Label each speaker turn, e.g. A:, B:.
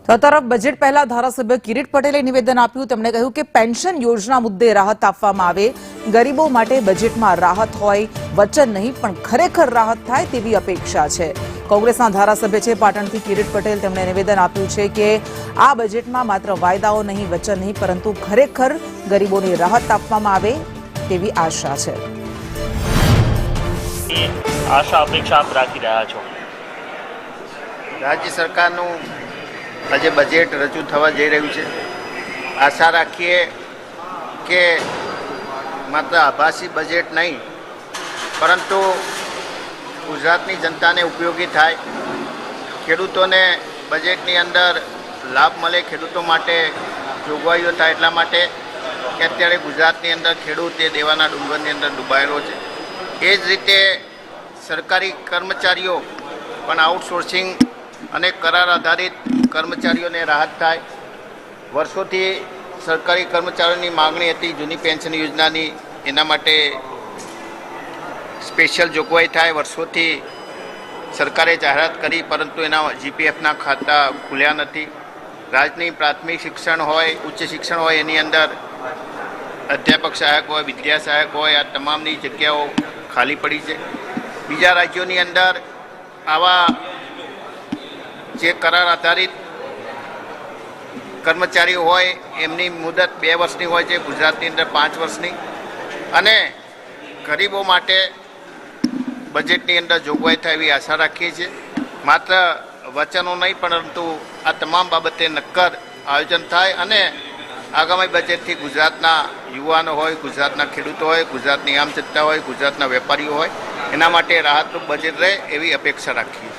A: તો આ તરફ બજેટ પહેલા ધારાસભ્ય કિરીટ પટેલે નિવેદન આપ્યું। તેમણે કહ્યું કે પેન્શન યોજના મુદ્દે રાહત આપવામાં આવે, ગરીબો માટે બજેટમાં રાહત હોય, વચન નહીં પણ ખરેખર રાહત થાય તેવી અપેક્ષા છે। કોંગ્રેસના ધારાસભ્ય છે પાટણથી કિરીટ પટેલ, તેમણે નિવેદન આપ્યું છે કે આ બજેટમાં માત્ર વાયદાઓ નહીં, વચન નહીં પરંતુ ખરેખર ગરીબોને રાહત આપવામાં આવે તેવી આશા છે।
B: આશા અપેક્ષા આપ રાખી રહ્યા છો?
C: રાજ્ય સરકારનું આજે બજેટ રજૂ થવા જઈ રહ્યું છે। આશા રાખીએ કે માત્ર આભાસી બજેટ નહીં પરંતુ ગુજરાતની જનતાને ઉપયોગી થાય, ખેડૂતોને બજેટની અંદર લાભ મળે, ખેડૂતો માટે જોગવાઈઓ થાય એટલા માટે કે અત્યારે ગુજરાતની અંદર ખેડૂત એ દેવાના ડુંગરની અંદર ડૂબાયેલો છે। એ જ રીતે સરકારી કર્મચારીઓ પણ આઉટસોર્સિંગ અને કરાર આધારિત કર્મચારીઓને રાહત થાય। વર્ષોથી સરકારી કર્મચારીઓની માગણી હતી જૂની પેન્શન યોજનાની, એના માટે સ્પેશિયલ જોગવાઈ થાય। વર્ષોથી સરકારે જાહેરાત કરી પરંતુ એના જીપીએફના ખાતા ખુલ્યા નથી। રાજ્યની પ્રાથમિક શિક્ષણ હોય, ઉચ્ચ શિક્ષણ હોય, એની અંદર અધ્યાપક સહાયક હોય, વિદ્યા સહાયક હોય, આ તમામની જગ્યાઓ ખાલી પડી છે। બીજા રાજ્યોની અંદર આવા જે કરાર આધારિત કર્મચારીઓ હોય એમની મુદત 2 વર્ષની હોય છે, ગુજરાતની અંદર 5 વર્ષની। અને ગરીબો માટે બજેટની અંદર જોગવાઈ થાય એવી આશા રાખીએ છીએ। માત્ર વચનો નહીં પરંતુ આ તમામ બાબતે નક્કર આયોજન થાય અને આગામી બજેટથી ગુજરાતના યુવાનો હોય, ગુજરાતના ખેડૂતો હોય, ગુજરાતની આમ જનતા હોય, ગુજરાતના વેપારીઓ હોય, એના માટે રાહતરૂપ બજેટ રહે એવી અપેક્ષા રાખીએ છીએ।